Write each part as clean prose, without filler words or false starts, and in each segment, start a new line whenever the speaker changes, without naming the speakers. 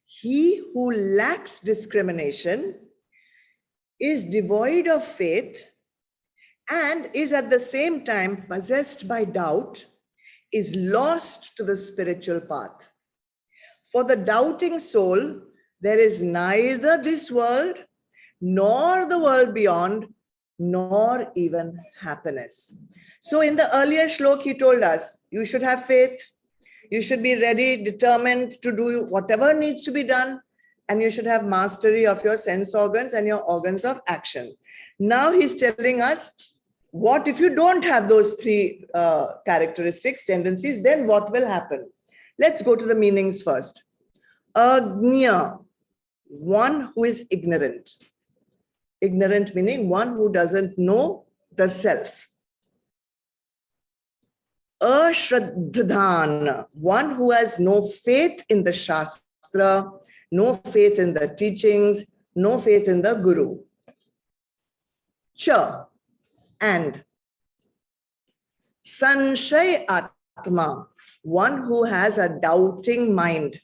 he who lacks discrimination is devoid of faith and is at the same time possessed by doubt, is lost to the spiritual path. For the doubting soul, there is neither this world, nor the world beyond, nor even happiness. So in the earlier Shloka, he told us, you should have faith, you should be ready, determined to do whatever needs to be done, and you should have mastery of your sense organs and your organs of action. Now he's telling us, what if you don't have those three characteristics, tendencies, then what will happen? Let's go to the meanings first. Agnya, one who is ignorant. Ignorant meaning one who doesn't know the self. Ashraddhan, one who has no faith in the Shastra, no faith in the teachings, no faith in the Guru. Cha, and. Sanshay Atma, one who has a doubting mind.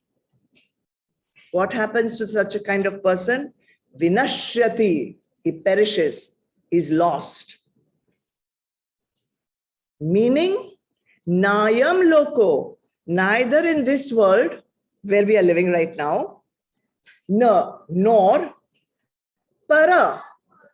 What happens to such a kind of person? Vinashyati, he perishes, is lost. Meaning, Nayam Loko, neither in this world where we are living right now, nor para,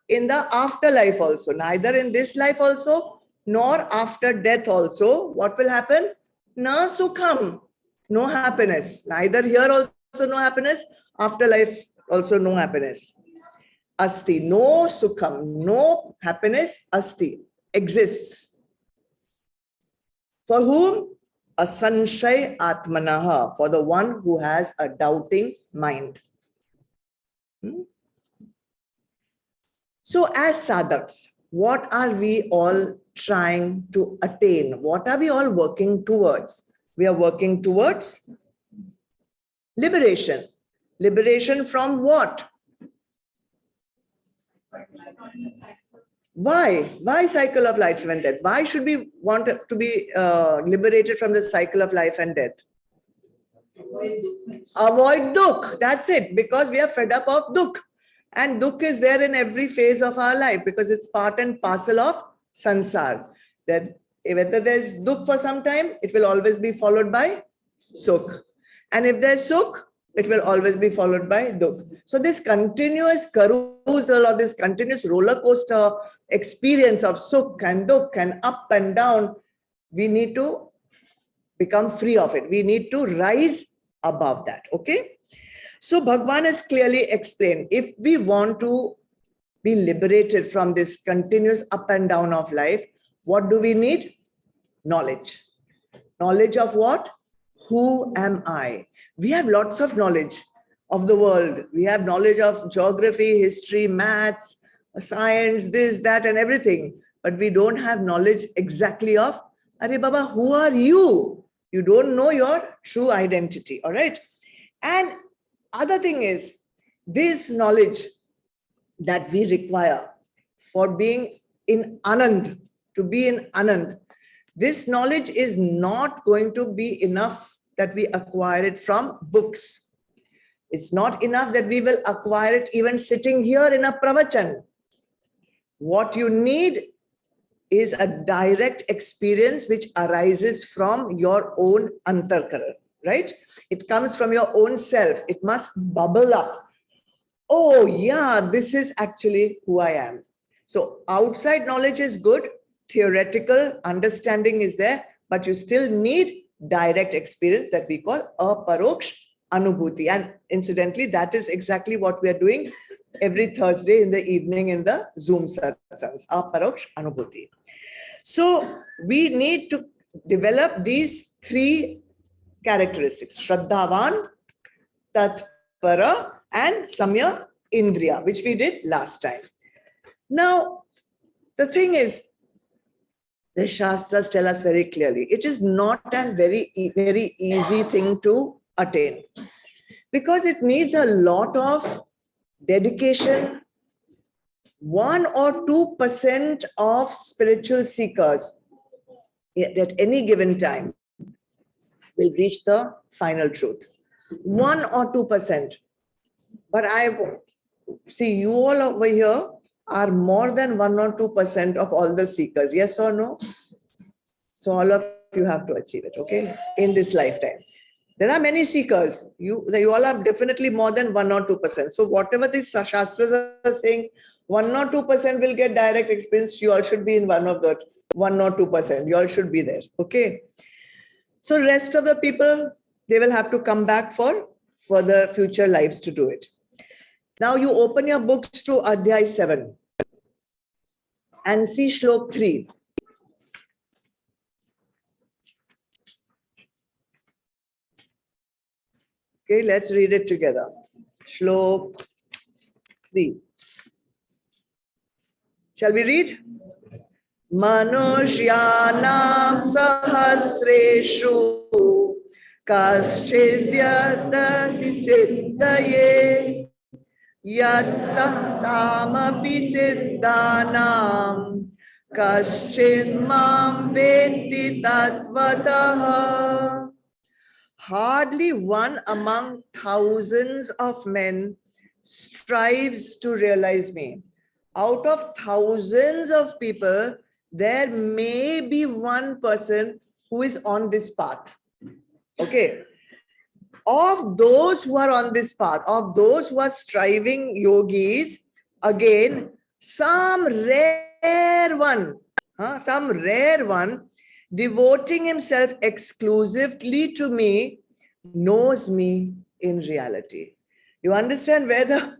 in the afterlife also, neither in this life also, nor after death also. What will happen? Na sukham, no happiness. Neither here also no happiness, afterlife also no happiness. Asti, no sukham, no happiness, asti, exists. For whom? Asanshay atmanaha, for the one who has a doubting mind. So as sadhaks, what are we all trying to attain? What are we all working towards? We are working towards liberation. Liberation from what? Why? Why cycle of life and death? Why should we want to be liberated from the cycle of life and death? Avoid dukh. That's it. Because we are fed up of dukh. And dukh is there in every phase of our life because it's part and parcel of sansar. That whether there's dukh for some time, it will always be followed by sukh. And if there's sukh, it will always be followed by dukh. So this continuous carousel or this continuous roller coaster experience of sukh and dukh and up and down, we need to become free of it. We need to rise above that. Okay. So Bhagwan has clearly explained, if we want to be liberated from this continuous up and down of life, what do we need? Knowledge. Knowledge of what? Who am I? We have lots of knowledge of the world. We have knowledge of geography, history, maths, science, this, that, and everything. But we don't have knowledge exactly of, Arey Baba, who are you? You don't know your true identity, all right? And other thing is, this knowledge that we require for being in Anand, to be in Anand, this knowledge is not going to be enough that we acquire it from books. It's not enough that we will acquire it even sitting here in a pravachan. What you need is a direct experience which arises from your own antarkara, right? It comes from your own self. It must bubble up. Oh yeah, this is actually who I am. So outside knowledge is good. Theoretical understanding is there, but you still need direct experience that we call aparoksh anubhuti. And incidentally, that is exactly what we are doing every Thursday in the evening in the Zoom satsangs, aparoksh anubhuti. So we need to develop these three characteristics, Shraddhavan, Tatpara, and Samya Indriya, which we did last time. Now, the thing is, the Shastras tell us very clearly, it is not a very easy thing to attain because it needs a lot of dedication. 1 or 2% of spiritual seekers at any given time will reach the final truth. 1 or 2%. But I see you all over here are more than 1 or 2% of all the seekers. Yes or no? So all of you have to achieve it, okay, in this lifetime. There are many seekers. You all are definitely more than 1 or 2%. So whatever these Shastras are saying, 1 or 2% will get direct experience. You all should be in one of that 1 or 2%. You all should be there, okay? So rest of the people, they will have to come back for further future lives to do it. Now you open your books to Adhyay 7 and see Shloka 3. Okay, let's read it together. Shloka 3. Shall we read? Manushyanam sahasreshu kaschidhyatati siddhaye yattah tamapi siddhanam kaschidmam veti tatvatah. Hardly one among thousands of men strives to realize me. Out of thousands of people, there may be one person who is on this path. Okay. Of those who are on this path, of those who are striving yogis, again, some rare one, devoting himself exclusively to me, knows me in reality. You understand where the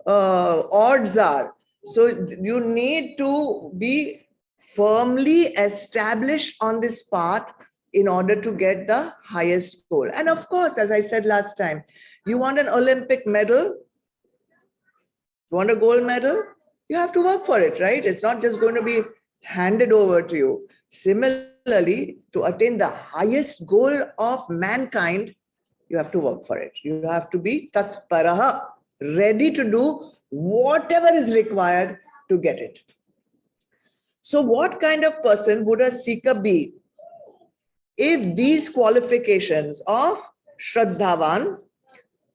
odds are. So you need to be firmly established on this path in order to get the highest goal. And of course, as I said last time, you want an Olympic medal, you want a gold medal, you have to work for it, right? It's not just going to be handed over to you. Similarly, to attain the highest goal of mankind, you have to work for it. You have to be tatparaha, ready to do whatever is required to get it. So what kind of person would a seeker be if these qualifications of Shraddhavan,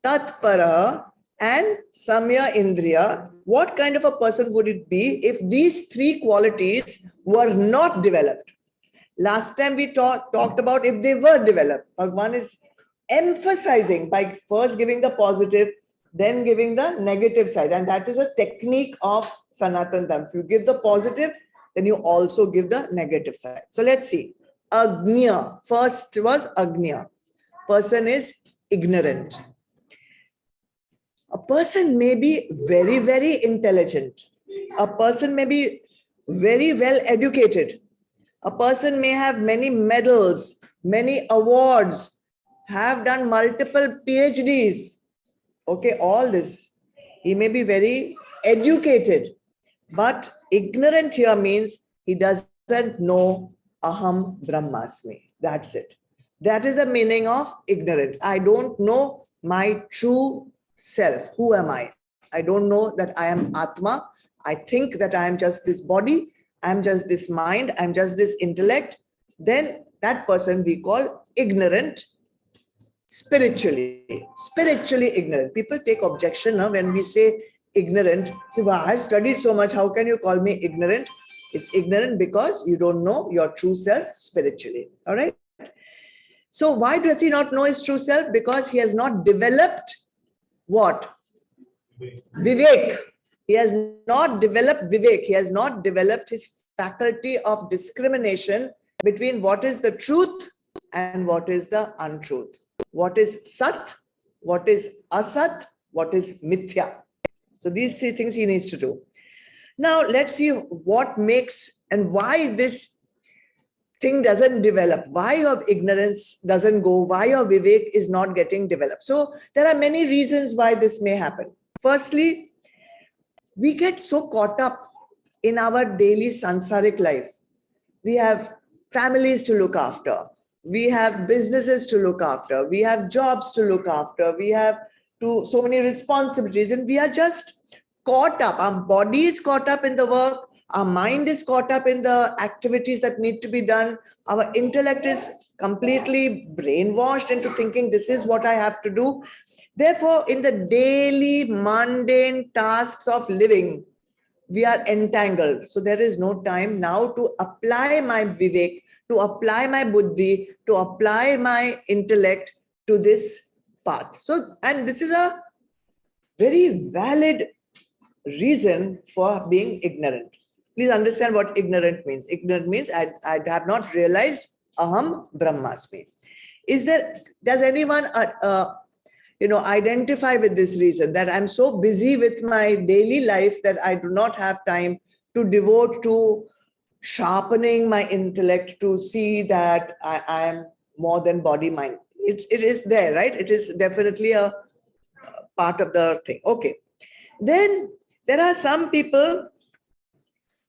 Tatpara and Samya Indriya, what kind of a person would it be if these three qualities were not developed? Last time we talked about if they were developed. Bhagavan is emphasizing by first giving the positive, then giving the negative side. And that is a technique of Sanatan Dharma. If you give the positive, then you also give the negative side. So let's see. Agnya. First was Agnya. Person is ignorant. A person may be very, very intelligent. A person may be very well educated. A person may have many medals, many awards, have done multiple PhDs. Okay, all this. He may be very educated, but ignorant here means he doesn't know Aham Brahmasmi. That's it. That is the meaning of ignorant. I don't know my true self. Who am I? I don't know that I am Atma. I think that I am just this body. I'm just this mind. I'm just this intellect. Then that person we call ignorant spiritually ignorant. People take objection when we say ignorant. Say, well, I've studied so much. How can you call me ignorant? It's ignorant because you don't know your true self spiritually. All right. So why does he not know his true self? Because he has not developed what? Vivek. He has not developed Vivek. He has not developed his faculty of discrimination between what is the truth and what is the untruth. What is Sat, what is Asat, what is Mithya. So these three things he needs to do. Now let's see what makes and why this thing doesn't develop, why your ignorance doesn't go, why your Vivek is not getting developed. So there are many reasons why this may happen. Firstly, we get so caught up in our daily sansaric life. We have families to look after. We have businesses to look after. We have jobs to look after. We have so many responsibilities, and we are just caught up. Our body is caught up in the work. Our mind is caught up in the activities that need to be done. Our intellect is completely brainwashed into thinking this is what I have to do. Therefore, in the daily mundane tasks of living, we are entangled. So there is no time now to apply my vivek, to apply my buddhi, to apply my intellect to this path. So, and this is a very valid reason for being ignorant. Please understand what ignorant means. Ignorant means I have not realized aham brahmasmi. Does anyone identify with this reason, that I'm so busy with my daily life that I do not have time to devote to sharpening my intellect to see that I am more than body mind? It is there, right? It is definitely a part of the thing. Okay. Then there are some people,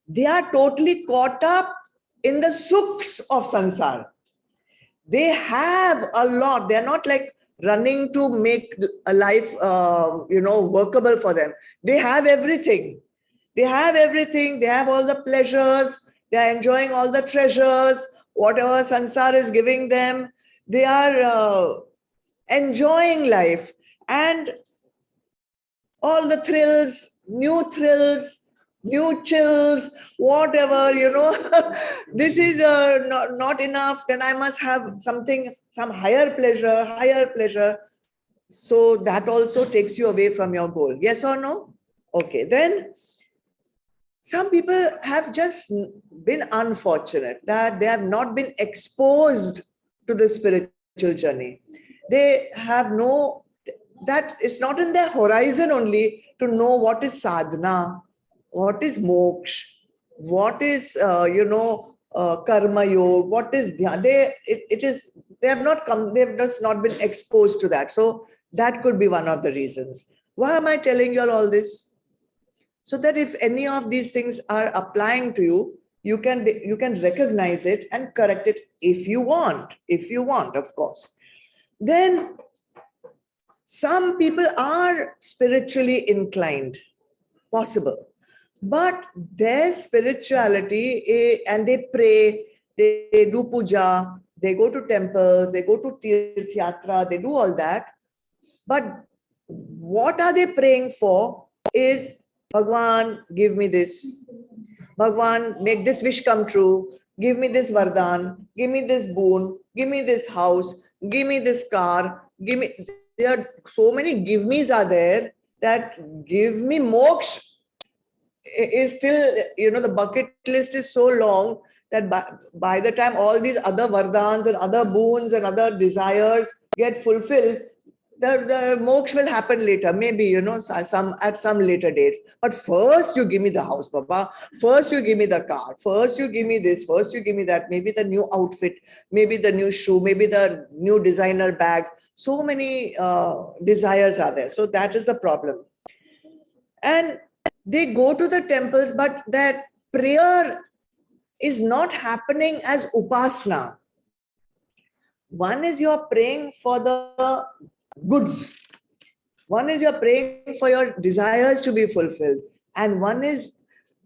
they are totally caught up in the sukhs of sansar. They have a lot. They're not like running to make a life, workable for them. They have everything. They have everything. They have all the pleasures. They are enjoying all the treasures, whatever sansar is giving them. They are enjoying life and all the thrills, new chills, whatever, this is not enough, then I must have something, some higher pleasure. So that also takes you away from your goal. Yes or no? Okay, then some people have just been unfortunate that they have not been exposed to the spiritual journey. They have that it's not in their horizon only to know what is sadhana, what is moksha, what is karma yoga, what is dhyana. They have just not been exposed to that. So that could be one of the reasons. Why am I telling you all this? So that if any of these things are applying to you, you can recognize it and correct it if you want, of course. Then some people are spiritually inclined, possible, but their spirituality, and they pray, they do puja, they go to temples, they go to tirth yatra, they do all that. But what are they praying for is, Bhagwan, give me this. Bhagwan, make this wish come true. Give me this vardhan. Give me this boon. Give me this house. Give me this car. There are so many give me's are there that give me moksha is still, the bucket list is so long that by the time all these other vardhans and other boons and other desires get fulfilled, the moksha will happen later, maybe, at some later date. But first you give me the house, Baba. First you give me the car. First you give me this. First you give me that. Maybe the new outfit, maybe the new shoe, maybe the new designer bag. So many desires are there. So that is the problem. And they go to the temples, but that prayer is not happening as upasana. One is you're praying for the goods. One is you're praying for your desires to be fulfilled. And one is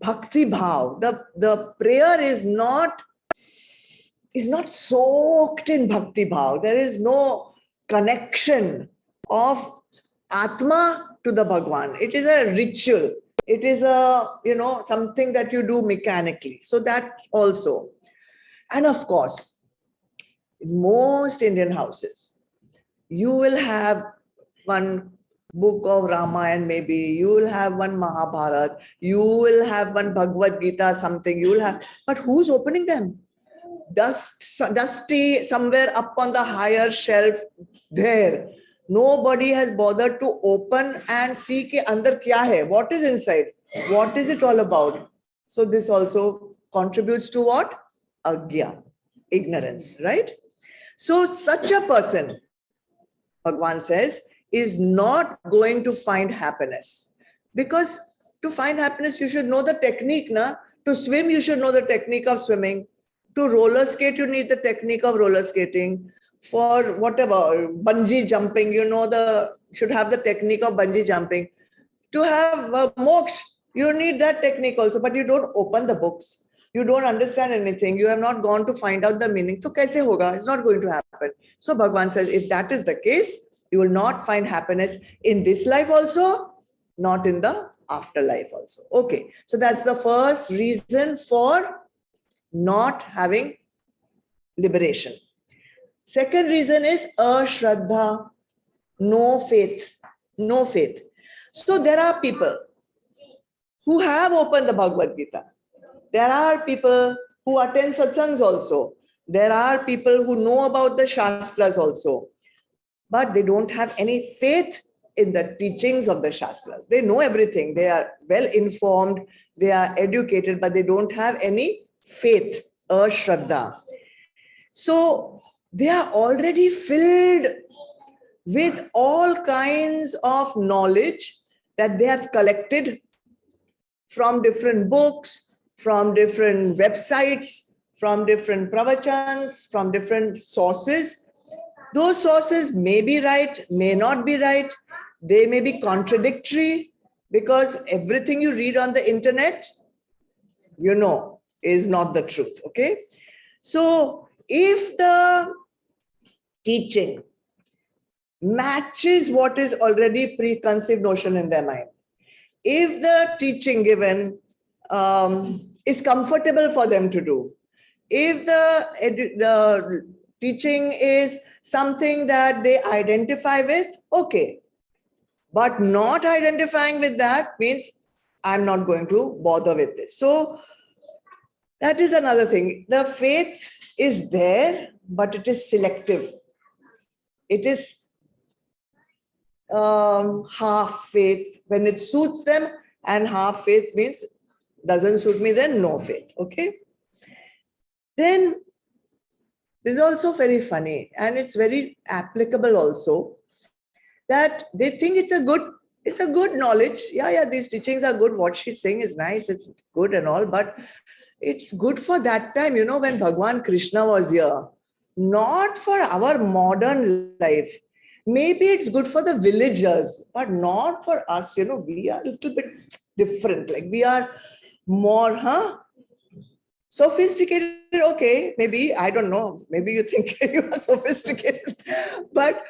bhakti bhav. The prayer is not soaked in bhakti bhav. There is no connection of Atma to the Bhagwan. It is a ritual. It is something that you do mechanically. So that also. And of course, in most Indian houses, you will have one book of Ramayana, maybe you will have one Mahabharata, you will have one Bhagavad Gita, something you will have, but who's opening them? Dusty somewhere up on the higher shelf there. Nobody has bothered to open and see ki andar kya hai, what is inside, what is it all about. So this also contributes to what? Agya, ignorance, right? So such a person, Bhagwan says, is not going to find happiness. Because to find happiness, you should know the technique, na? To swim, you should know the technique of swimming. To roller skate, you need the technique of roller skating. For whatever, bungee jumping, should have the technique of bungee jumping. To have moksha, You need that technique also, but you don't open the books. You don't understand anything. You have not gone to find out the meaning. So kaise hoga? It's not going to happen. So Bhagavan says, if that is the case, you will not find happiness in this life also, not in the afterlife also. Okay. So that's the first reason for not having liberation. Second reason is ashraddha, no faith. No faith. So there are people who have opened the Bhagavad Gita. There are people who attend satsangs also. There are people who know about the Shastras also. But they don't have any faith in the teachings of the Shastras. They know everything. They are well informed. They are educated, but they don't have any faith, ashraddha. So they are already filled with all kinds of knowledge that they have collected from different books, from different websites, from different pravachans, from different sources. Those sources may be right, may not be right. They may be contradictory, because everything you read on the internet, you know, is not the truth. Okay. So if the teaching matches what is already preconceived notion in their mind, if the teaching given is comfortable for them to do, if the teaching is something that they identify with, okay. But not identifying with that means I'm not going to bother with this. So that is another thing. The faith is there, but it is selective. It is half faith when it suits them, and half faith means doesn't suit me, then no faith. Okay. Then this is also very funny, and it's very applicable also, that they think it's a good knowledge. Yeah, these teachings are good. What she's saying is nice. It's good and all, but it's good for that time, you know, when Bhagwan Krishna was here, not for our modern life. Maybe it's good for the villagers, but not for us. You know, we are a little bit different. Like we are more, sophisticated. Okay, maybe, I don't know. Maybe you think you are sophisticated, but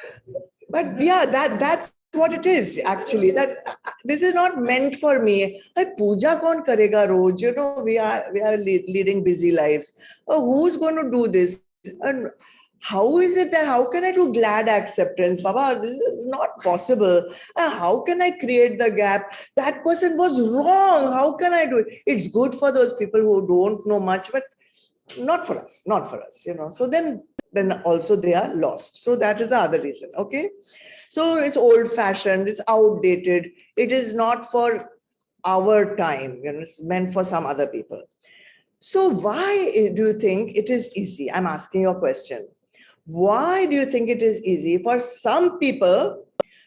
yeah, that's what it is actually. That this is not meant for me. Like, puja kaun karega roj? You know, we are leading busy lives. Oh, who's going to do this? And how is it that, how can I do glad acceptance? Baba, this is not possible. How can I create the gap? That person was wrong. How can I do it? It's good for those people who don't know much, but not for us, you know. So then also they are lost. So that is the other reason. Okay. So it's old fashioned, it's outdated. It is not for our time, you know, it's meant for some other people. So why do you think it is easy? I'm asking you a question. Why do you think it is easy for some people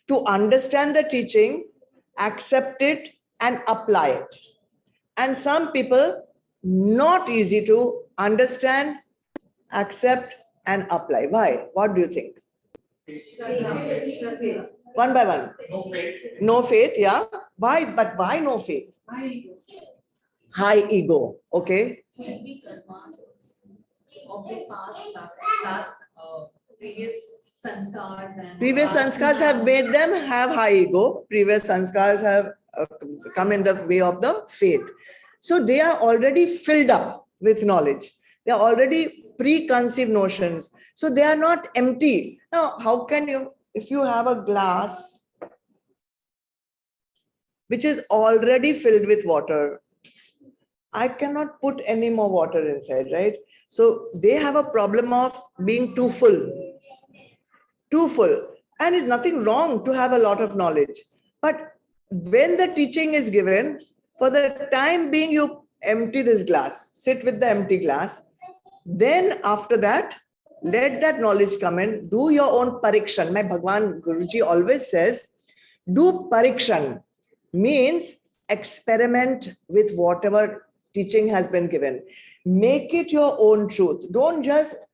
to understand the teaching, accept it, and apply it? And some people, not easy to understand, accept, and apply. Why? What do you think? One by one.
No faith.
No faith, yeah. Why? But why no faith? High ego. Okay.
Of the past previous sanskars and
Previous sanskars have made them have high ego. Previous sanskars have come in the way of the faith. So they are already filled up with knowledge. They are already preconceived notions. So they are not empty. Now, how can you, if you have a glass which is already filled with water, I cannot put any more water inside, right? So they have a problem of being too full. Too full. And it's nothing wrong to have a lot of knowledge. But when the teaching is given, for the time being, you empty this glass, sit with the empty glass. Then after that, let that knowledge come in. Do your own parikshan. My Bhagwan Guruji always says, do parikshan. Means experiment with whatever teaching has been given. Make it your own truth. Don't just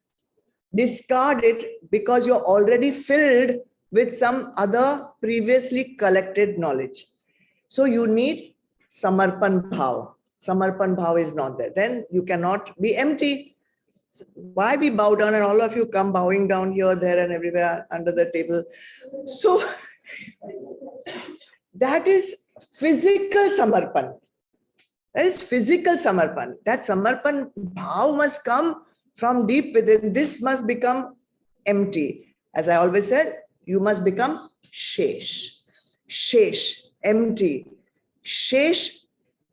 discard it because you're already filled with some other previously collected knowledge. So you need Samarpan bhav. Samarpan bhav is not there. Then you cannot be empty. Why we bow down and all of you come bowing down here, there and everywhere under the table. So that is physical samarpan. That is physical samarpan. That samarpan bhav must come from deep within. This must become empty. As I always said, you must become shesh. Shesh, empty. Shesh,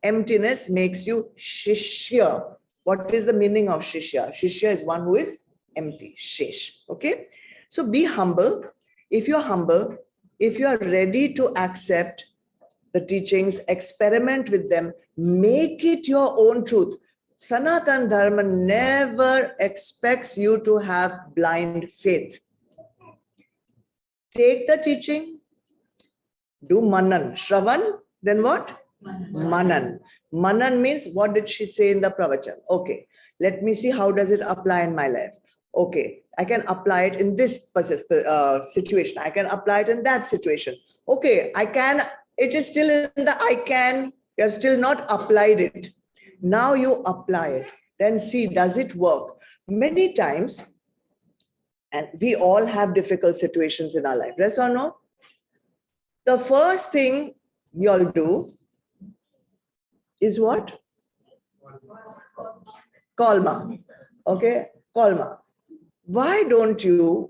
emptiness makes you shishya. What is the meaning of shishya? Shishya is one who is empty. Shesh. Okay? So be humble. If you're humble, if you are ready to accept the teachings, experiment with them, make it your own truth. Sanatan Dharma never expects you to have blind faith. Take the teaching, do manan. Shravan, then what? Manan. Manan means, what did she say in the pravachan? Okay, let me see how does it apply in my life. Okay, I can apply it in this situation. I can apply it in that situation. Okay, I can. It is still in the I can. You have still not applied it. Now you apply it. Then see, does it work? Many times, and we all have difficult situations in our life. Yes or no? The first thing you all do is what? Kalma. Okay, Kalma. Why don't you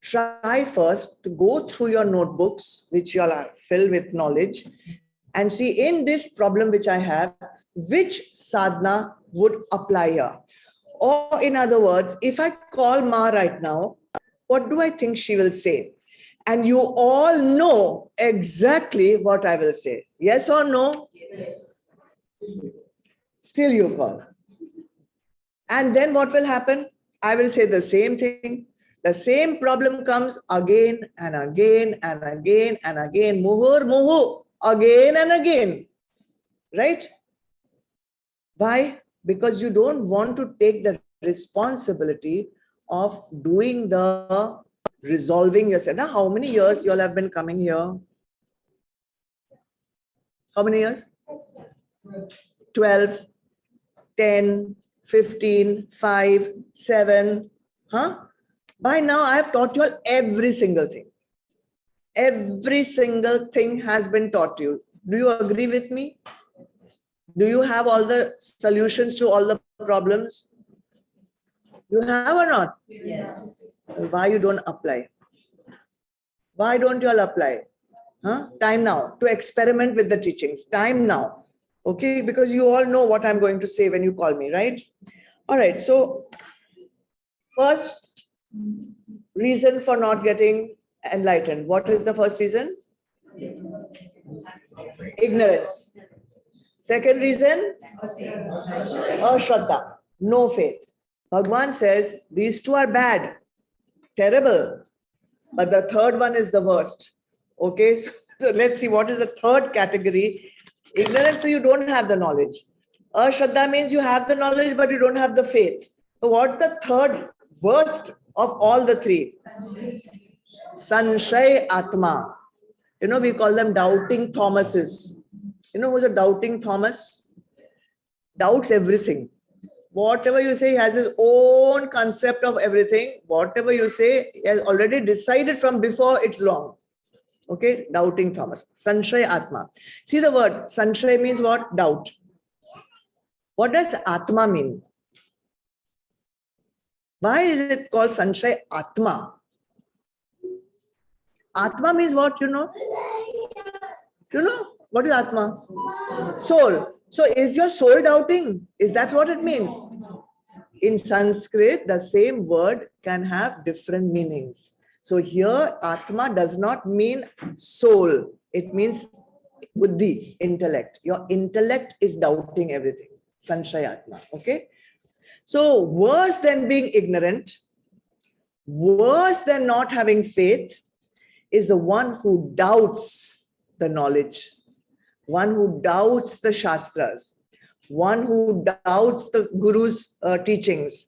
try first to go through your notebooks, which you all are filled with knowledge, and see in this problem which I have, which sadhana would apply here? Or in other words, if I call Ma right now, what do I think she will say? And you all know exactly what I will say. Yes or no?
Yes.
Still you call. And then what will happen? I will say the same thing. The same problem comes again and again and again and again. Muhur, muhu, again and again. Right? Why? Because you don't want to take the responsibility of doing the resolving yourself. Now, how many years you all have been coming here? How many years? 12, 10, 15, 5, 7. Huh? By now, I have taught you all every single thing. Every single thing has been taught you. Do you agree with me? Do you have all the solutions to all the problems? You have or not?
Yes.
Why you don't apply? Why don't you all apply? Huh? Time now to experiment with the teachings. Time now. Okay, because you all know what I'm going to say when you call me, right? All right, so first reason for not getting enlightened. What is the first reason? Ignorance. Second reason? Ashraddha, no faith. Bhagwan says these two are bad, terrible, but the third one is the worst. Okay, so let's see what is the third category. Ignorant, so you don't have the knowledge. Ashraddha means you have the knowledge, but you don't have the faith. So what's the third worst of all the three? Sanshay Atma. You know, we call them doubting Thomases. You know who's a doubting Thomas? Doubts everything. Whatever you say, he has his own concept of everything. Whatever you say, he has already decided from before it's wrong. Okay, doubting Thomas. Sanshay Atma. See the word, Sanshay means what? Doubt. What does Atma mean? Why is it called Sanshay Atma? Atma means what, you know? You know? What is Atma? Soul. So is your soul doubting? Is that what it means? In Sanskrit, the same word can have different meanings. So here, Atma does not mean soul. It means buddhi, intellect. Your intellect is doubting everything. Sanshayatma. Okay? So worse than being ignorant, worse than not having faith, is the one who doubts the knowledge, one who doubts the Shastras, one who doubts the Guru's teachings.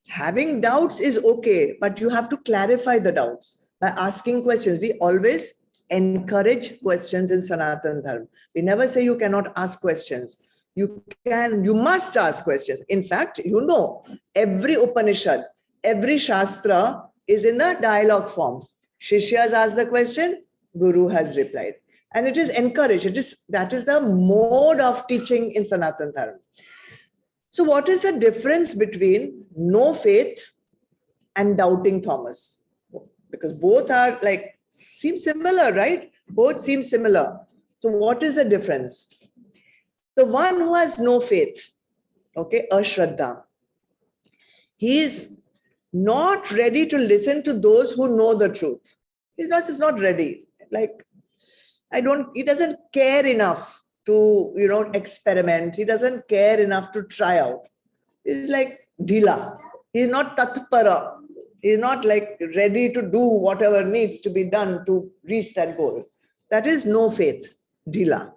Having doubts is okay, but you have to clarify the doubts by asking questions. We always encourage questions in Sanatana Dharma. We never say you cannot ask questions. You must ask questions. In fact, every Upanishad, every Shastra is in the dialogue form. Shishyas ask the question, Guru has replied. And it is encouraged. That is the mode of teaching in Sanatana Dharma. So what is the difference between no faith and doubting Thomas? Because both are seem similar, right? Both seem similar. So what is the difference? The one who has no faith, okay, ashraddha, he is not ready to listen to those who know the truth. He's just not ready. He doesn't care enough to, experiment. He doesn't care enough to try out. He's like dhila. He's not tatpara. He's not ready to do whatever needs to be done to reach that goal. That is no faith, dhila.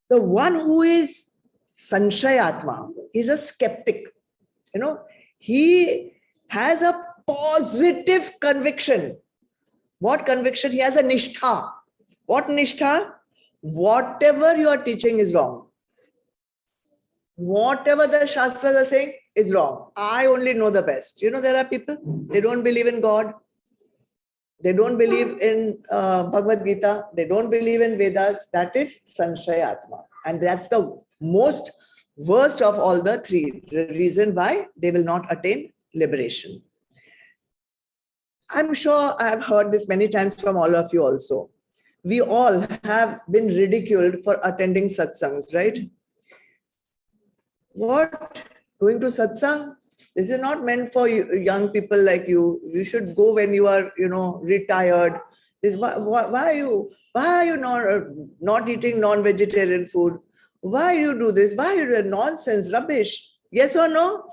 The one who is sanshayatma, he's a skeptic. He has a positive conviction. What conviction? He has a nishtha. What nishtha? Whatever you are teaching is wrong. Whatever the Shastras are saying is wrong. I only know the best. There are people, they don't believe in God. They don't believe in Bhagavad Gita. They don't believe in Vedas. That is Sanshayatma. And that's the most worst of all the three. The reason why they will not attain liberation. I'm sure I have heard this many times from all of you also. We all have been ridiculed for attending satsangs, right? What? Going to satsang? This is not meant for young people like you. You should go when you are, retired. Why are you not eating non-vegetarian food? Why you do this? Why you do that? Nonsense, rubbish. Yes or no?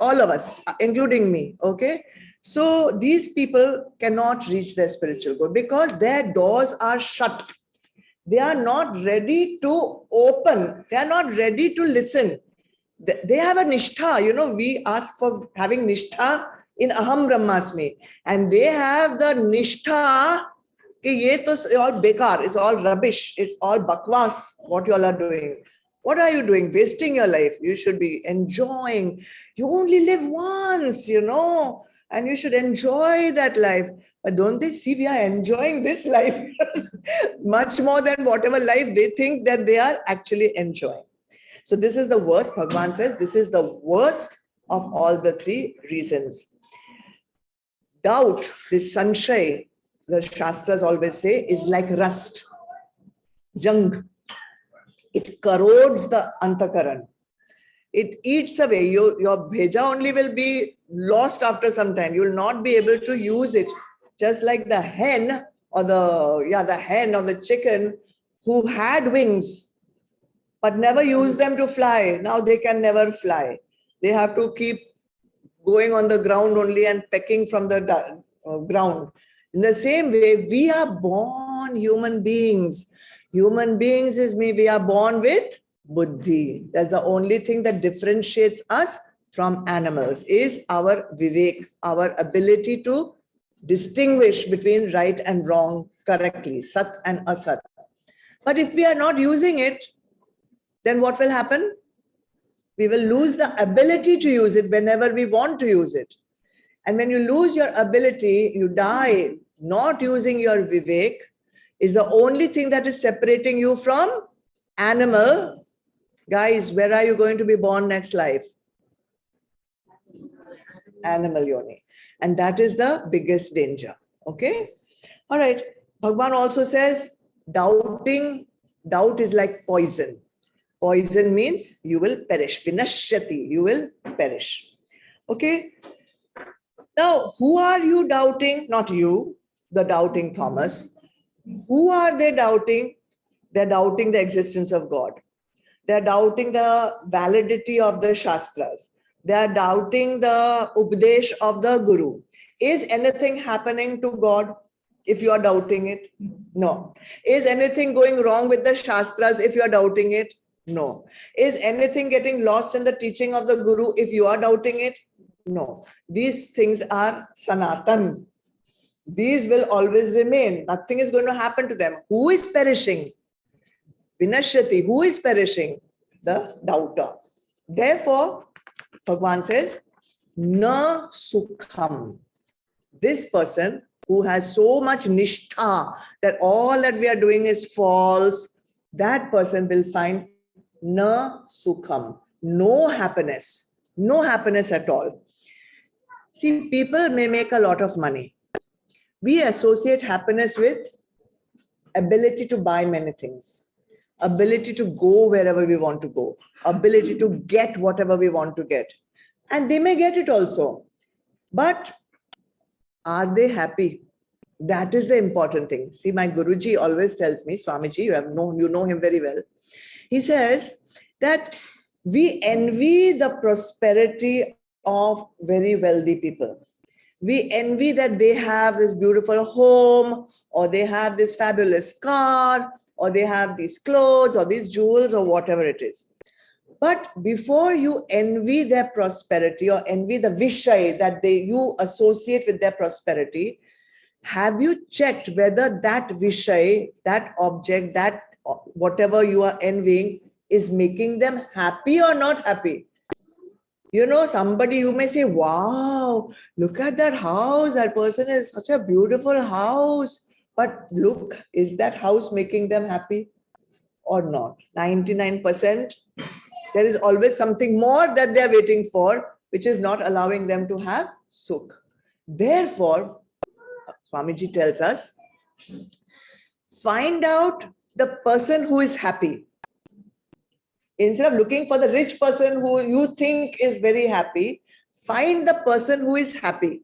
All of us, including me. Okay. So these people cannot reach their spiritual goal because their doors are shut. They are not ready to open. They are not ready to listen. They have a nishtha. We ask for having nishtha in Aham Brahmasmi. And they have the nishtha, it's all bekar, it's all rubbish, it's all bakwas, what you all are doing. What are you doing? Wasting your life. You should be enjoying. You only live once, and you should enjoy that life. But don't they see we are enjoying this life much more than whatever life they think that they are actually enjoying? So this is the worst. Bhagavan says this is the worst of all the three reasons. Doubt, this sanshay, the Shastras always say, is like rust, jung. It corrodes the antakaran. It eats away. Your bheja only will be lost after some time. You will not be able to use it. Just like the hen or the chicken who had wings but never used them to fly. Now they can never fly. They have to keep going on the ground only and pecking from the ground. In the same way, we are born human beings. Human beings we are born with buddhi. That's the only thing that differentiates us from animals is our vivek, our ability to distinguish between right and wrong correctly, sat and asat. But if we are not using it, then what will happen? We will lose the ability to use it whenever we want to use it. And when you lose your ability, you die. Not using your vivek is the only thing that is separating you from animal. Guys, where are you going to be born next life? Animal yoni. And that is the biggest danger. Okay? All right. Bhagavan also says, doubt is like poison. Poison means you will perish. Vinashyati, you will perish. Okay? Now, who are you doubting? Not you, the doubting Thomas. Who are they doubting? They're doubting the existence of God. They're doubting the validity of the Shastras. They're doubting the Updesh of the Guru. Is anything happening to God if you are doubting it? No. Is anything going wrong with the Shastras if you are doubting it? No. Is anything getting lost in the teaching of the Guru if you are doubting it? No. These things are Sanatan. These will always remain. Nothing is going to happen to them. Who is perishing? Vinashrati. Who is perishing? The doubter. Therefore, Bhagavan says, Na sukham. This person who has so much nishtha that all that we are doing is false, that person will find na sukham, no happiness at all. See, people may make a lot of money. We associate happiness with ability to buy many things, ability to go wherever we want to go, ability to get whatever we want to get. And they may get it also. But are they happy? That is the important thing. See, my Guruji always tells me, Swamiji, you know him very well. He says that we envy the prosperity of very wealthy people. We envy that they have this beautiful home, or they have this fabulous car, or they have these clothes, or these jewels, or whatever it is. But before you envy their prosperity or envy the vishay that you associate with their prosperity, have you checked whether that vishay, that object, that whatever you are envying is making them happy or not happy? You know, somebody you may say, wow, look at that house. That person is such a beautiful house. But look, is that house making them happy or not? 99%. There is always something more that they're waiting for, which is not allowing them to have sukh. Therefore, Swamiji tells us, find out the person who is happy. Instead of looking for the rich person who you think is very happy, find the person who is happy.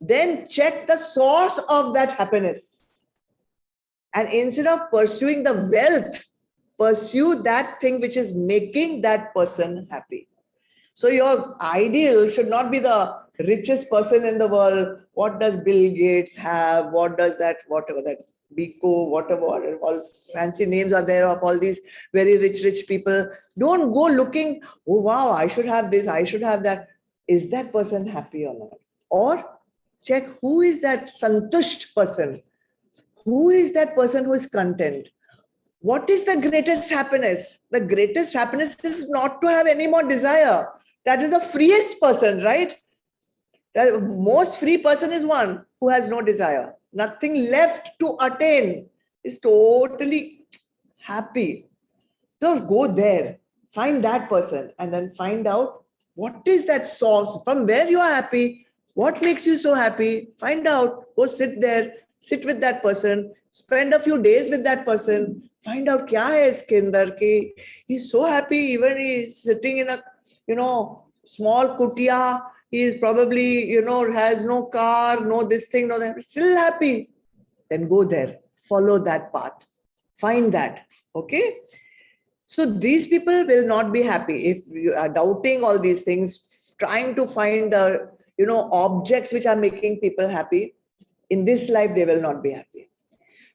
Then check the source of that happiness. And instead of pursuing the wealth, pursue that thing which is making that person happy. So your ideal should not be the richest person in the world. What does Bill Gates have? What does that, whatever that, Biko, whatever, all fancy names are there of all these very rich people. Don't go looking, oh wow, I should have this, I should have that. Is that person happy or not? Or check who is that santusht person? Who is that person who is content? What is the greatest happiness? The greatest happiness is not to have any more desire. That is the freest person, right? The most free person is one who has no desire. Nothing left to attain, is totally happy. So go there, find that person, and then find out what is that source, from where you are happy, what makes you so happy. Find out, go sit there, sit with that person, spend a few days with that person, find out kya hai iske andar ki he's so happy, even he's sitting in a, small kutia, he is probably, has no car, no this thing, no that, still happy. Then go there, follow that path, find that, okay? So these people will not be happy if you are doubting all these things, trying to find the, objects which are making people happy. In this life, they will not be happy.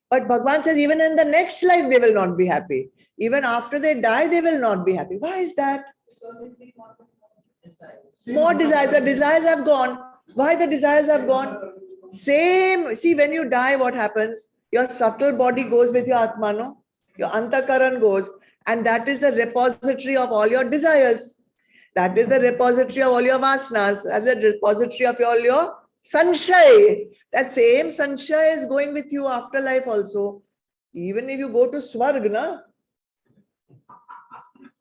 But Bhagavan says, even in the next life, they will not be happy. Even after they die, they will not be happy. Why is that? More desires. The desires have gone. Why the desires have gone? Same. See, when you die, what happens? Your subtle body goes with your Atma, no? Your Antakaran goes. And that is the repository of all your desires. That is the repository of all your vasanas. That's the repository of all your sanshay. That same sanshay is going with you after life also. Even if you go to Swarg, na,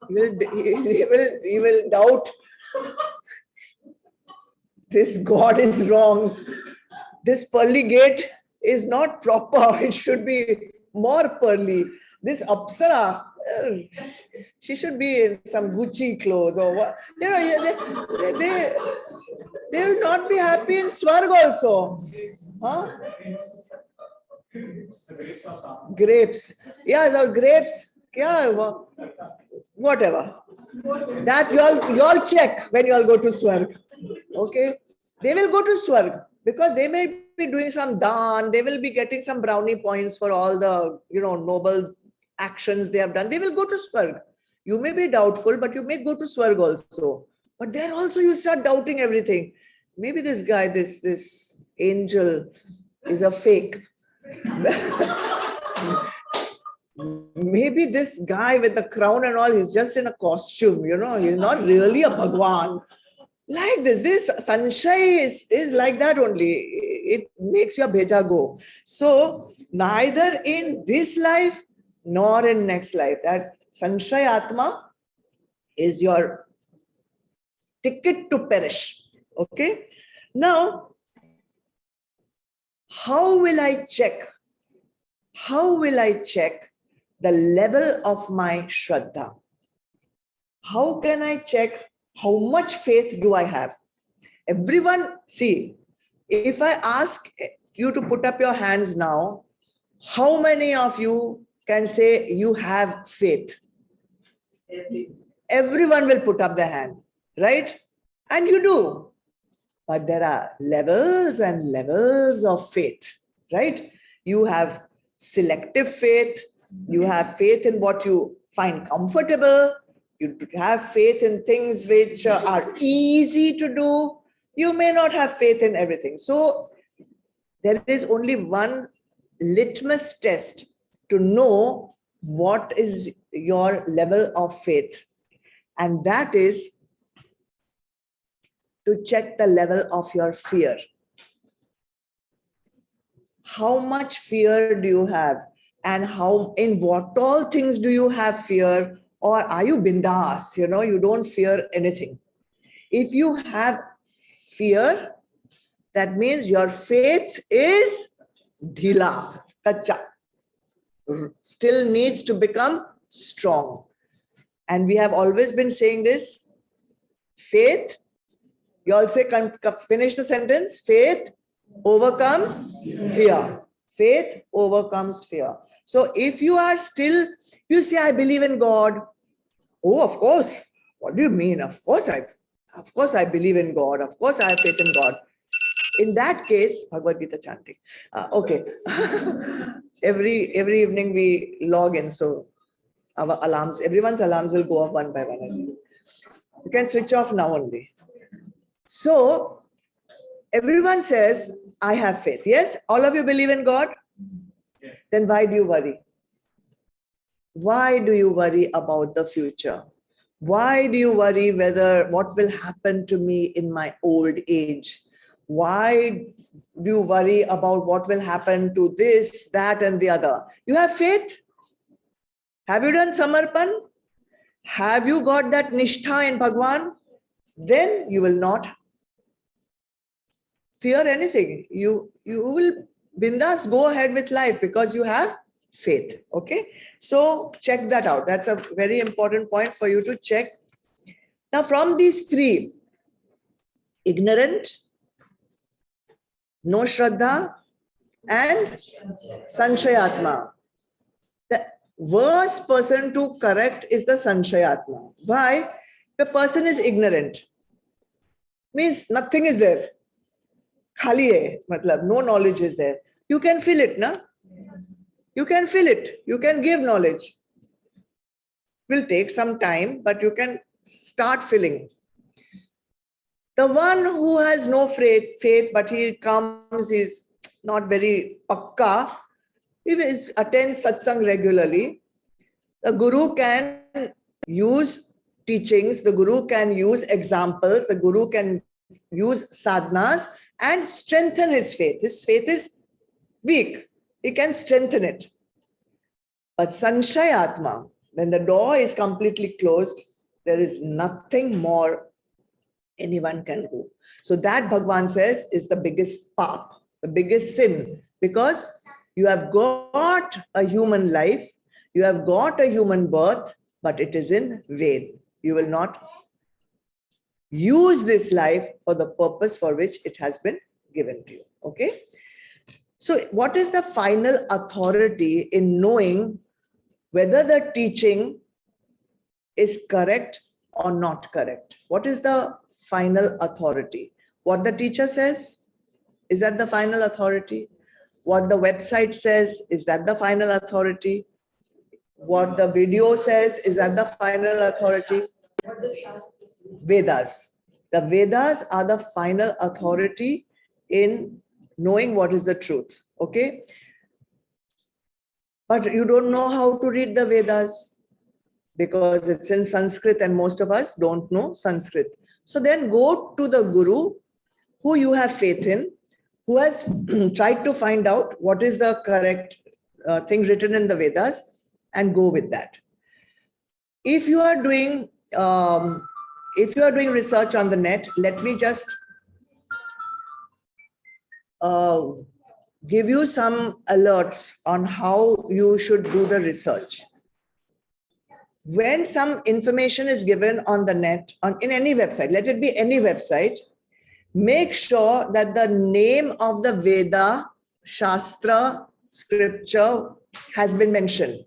he will doubt. This God is wrong. This pearly gate is not proper. It should be more pearly. This Apsara, she should be in some Gucci clothes or what. They will not be happy in Swarg also. Huh? Grapes. Yeah, the grapes. Yeah, whatever. That you all check when you all go to Swarg. Okay? They will go to Swarg because they may be doing some daan. They will be getting some brownie points for all the, noble actions they have done. They will go to Swarg. You may be doubtful, but you may go to Swarg also. But there also you'll start doubting everything. Maybe this guy, this angel, is a fake. Maybe this guy with the crown and all, he's just in a costume, he's not really a Bhagwan. Like this Sanshay is like that only. It makes your bheja go. So neither in this life nor in next life. That Sanshay Atma is your ticket to perish. Okay. Now, how will I check? How will I check the level of my Shraddha? How can I check how much faith do I have? Everyone, see, if I ask you to put up your hands now, how many of you can say you have faith? Everyone will put up their hand, right? And you do. But there are levels and levels of faith, right? You have selective faith. You have faith in what you find comfortable. You have faith in things which are easy to do. You may not have faith in everything. So there is only one litmus test to know what is your level of faith. And that is to check the level of your fear. How much fear do you have? And in what all things do you have fear? Or are you bindas? You don't fear anything. If you have fear, that means your faith is dhila, kacha. Still needs to become strong. And we have always been saying this. Faith, you all say, finish the sentence. Faith overcomes fear. Faith overcomes fear. So if you are still, you say, I believe in God. Oh, of course. What do you mean? Of course I believe in God. Of course I have faith in God. In that case, Bhagavad Gita chanting. Okay. every evening we log in. So our alarms, everyone's alarms will go off one by one. You can switch off now only. So everyone says, I have faith. Yes? All of you believe in God? Yes. Then why do you worry? Why do you worry about the future? Why do you worry what will happen to me in my old age? Why do you worry about what will happen to this, that, and the other? You have faith? Have you done Samarpan? Have you got that Nishtha in Bhagwan? Then you will not fear anything. You will bindas go ahead with life because you have faith. Okay. So check that out. That's a very important point for you to check. Now from these three, ignorant, no Shraddha, and Sanshayatma. The worst person to correct is the Sanshayatma. Why? The person is ignorant. Means nothing is there. Khali hai, matlab, no knowledge is there. You can feel it, na? You can feel it. You can give knowledge. Will take some time, but you can start feeling. The one who has no faith, but he comes, is not very pakka, he attends satsang regularly. The guru can use teachings, the guru can use examples, the guru can use sadhanas and strengthen his faith. His faith is weak. He can strengthen it. But Sanshayatma, when the door is completely closed, there is nothing more anyone can do. So that Bhagwan says is the biggest pap, the biggest sin, because you have got a human life, you have got a human birth, but it is in vain. You will not use this life for the purpose for which it has been given to you. Okay. So what is the final authority in knowing whether the teaching is correct or not correct? What is the final authority? What the teacher says, is that the final authority? What the website says, is that the final authority? What the video says, is that the final authority? Vedas. The Vedas are the final authority in knowing what is the truth. Okay. But you don't know how to read the Vedas because it's in Sanskrit and most of us don't know Sanskrit. So then go to the Guru who you have faith in, who has tried to find out what is the correct thing written in the Vedas, and go with that. If you are doing research on the net, let me just give you some alerts on how you should do the research. When some information is given on the net, in any website, let it be any website, make sure that the name of the Veda, Shastra, scripture has been mentioned.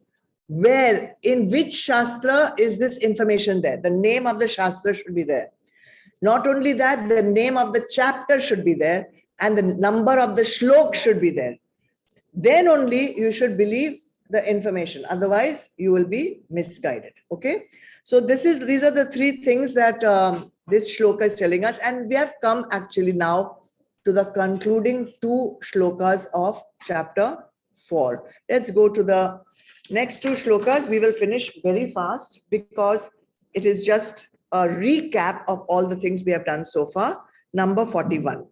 Where, in which Shastra is this information there? The name of the Shastra should be there. Not only that, the name of the chapter should be there and the number of the shlok should be there. Then only you should believe the information. Otherwise, you will be misguided. Okay. So these are the three things that this shloka is telling us. And we have come actually now to the concluding 2 shlokas of chapter 4. Let's go to the next 2 shlokas. We will finish very fast because it is just a recap of all the things we have done so far. Number 41.